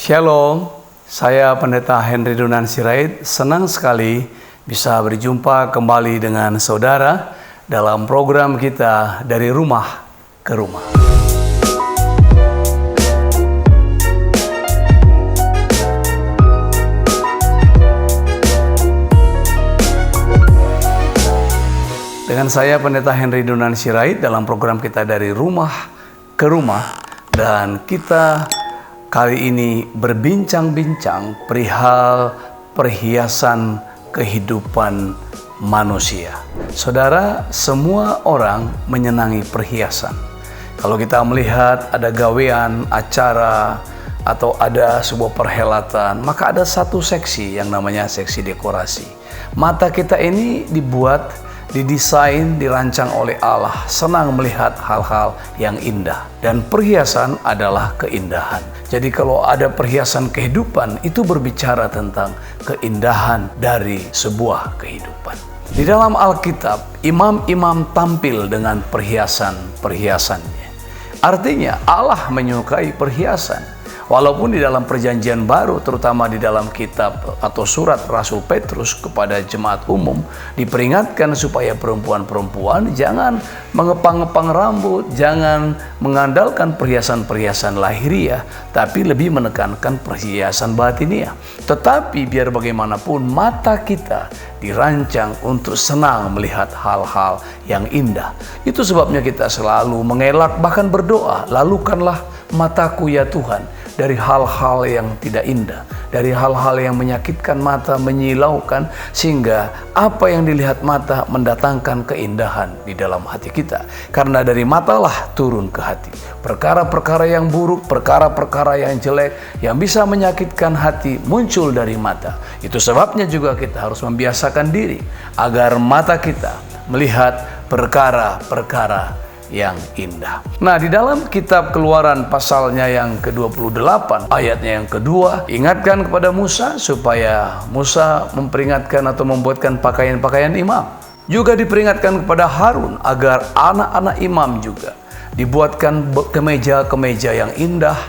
Shalom, saya Pendeta Henry Dunan Sirait. Senang sekali bisa berjumpa kembali dengan saudara dalam program kita dari rumah ke rumah. Dengan saya Pendeta Henry Dunan Sirait dalam program kita dari rumah ke rumah, dan kita kali ini berbincang-bincang perihal perhiasan kehidupan manusia. Saudara, semua orang menyenangi perhiasan. Kalau kita melihat ada gawean, acara, atau ada sebuah perhelatan, maka ada satu seksi yang namanya seksi dekorasi. Mata kita ini didesain, dirancang oleh Allah, senang melihat hal-hal yang indah. Dan perhiasan adalah keindahan. Jadi kalau ada perhiasan kehidupan, itu berbicara tentang keindahan dari sebuah kehidupan. Di dalam Alkitab, imam-imam tampil dengan perhiasan-perhiasannya. Artinya Allah menyukai perhiasan. Walaupun di dalam perjanjian baru, terutama di dalam kitab atau surat Rasul Petrus kepada jemaat umum, diperingatkan supaya perempuan-perempuan jangan mengepang-ngepang rambut, jangan mengandalkan perhiasan-perhiasan lahiriah, tapi lebih menekankan perhiasan batiniah. Tetapi biar bagaimanapun, mata kita dirancang untuk senang melihat hal-hal yang indah. Itu sebabnya kita selalu mengelak, bahkan berdoa, lalukanlah mataku ya Tuhan dari hal-hal yang tidak indah, dari hal-hal yang menyakitkan mata, menyilaukan, sehingga apa yang dilihat mata mendatangkan keindahan di dalam hati kita. Karena dari matalah turun ke hati perkara-perkara yang buruk, perkara-perkara yang jelek, yang bisa menyakitkan hati muncul dari mata. Itu sebabnya juga kita harus membiasakan diri agar mata kita melihat perkara-perkara yang indah. Nah, di dalam kitab Keluaran pasalnya yang ke-28, ayatnya yang kedua, ingatkan kepada Musa supaya Musa memperingatkan atau membuatkan pakaian-pakaian imam. Juga diperingatkan kepada Harun agar anak-anak imam juga dibuatkan kemeja-kemeja yang indah,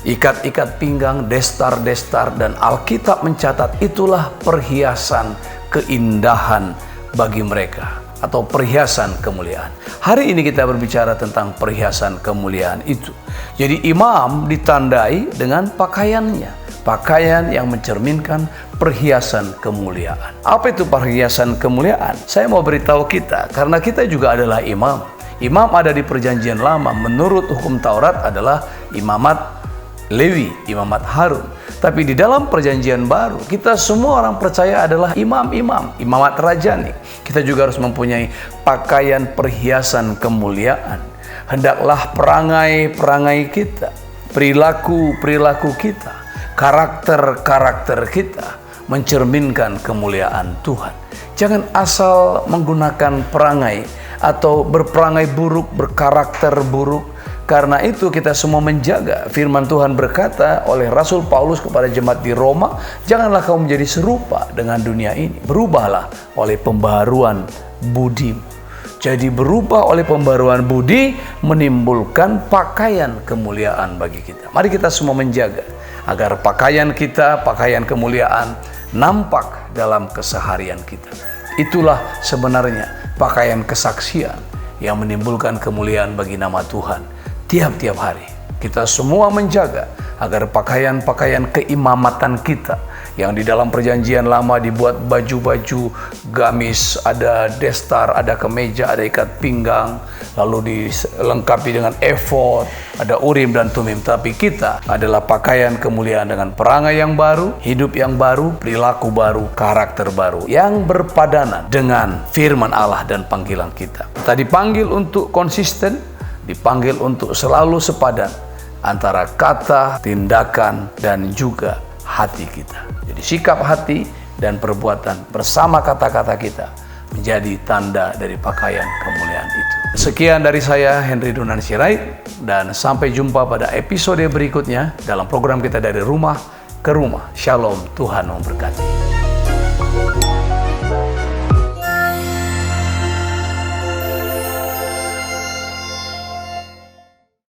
ikat-ikat pinggang, destar-destar, dan Alkitab mencatat itulah perhiasan keindahan bagi mereka, atau perhiasan kemuliaan. Hari ini kita berbicara tentang perhiasan kemuliaan itu. Jadi imam ditandai dengan pakaiannya, pakaian yang mencerminkan perhiasan kemuliaan. Apa itu perhiasan kemuliaan? Saya mau beritahu kita, karena kita juga adalah imam. Imam ada di perjanjian lama, menurut hukum Taurat adalah imamat Lewi, imamat Harun. Tapi di dalam perjanjian baru, kita semua orang percaya adalah imam-imam, imamat rajani. Kita juga harus mempunyai pakaian perhiasan kemuliaan. Hendaklah perangai-perangai kita, perilaku-perilaku kita, karakter-karakter kita mencerminkan kemuliaan Tuhan. Jangan asal menggunakan perangai atau berperangai buruk, berkarakter buruk. Karena itu kita semua menjaga. Firman Tuhan berkata oleh Rasul Paulus kepada jemaat di Roma, janganlah kamu menjadi serupa dengan dunia ini. Berubahlah oleh pembaharuan budimu. Jadi berubah oleh pembaharuan budi menimbulkan pakaian kemuliaan bagi kita. Mari kita semua menjaga agar pakaian kita, pakaian kemuliaan nampak dalam keseharian kita. Itulah sebenarnya pakaian kesaksian yang menimbulkan kemuliaan bagi nama Tuhan. Tiap-tiap hari kita semua menjaga agar pakaian-pakaian keimamatan kita yang di dalam perjanjian lama dibuat baju-baju gamis, ada destar, ada kemeja, ada ikat pinggang, lalu dilengkapi dengan efod, ada urim dan tumim. Tapi kita adalah pakaian kemuliaan dengan perangai yang baru, hidup yang baru, perilaku baru, karakter baru yang berpadanan dengan firman Allah dan panggilan kita. Kita dipanggil untuk konsisten, dipanggil untuk selalu sepadan antara kata, tindakan, dan juga hati kita. Jadi sikap hati dan perbuatan bersama kata-kata kita menjadi tanda dari pakaian kemuliaan itu. Sekian dari saya, Henry Dunan Sirait, dan sampai jumpa pada episode berikutnya dalam program kita dari rumah ke rumah. Shalom, Tuhan memberkati.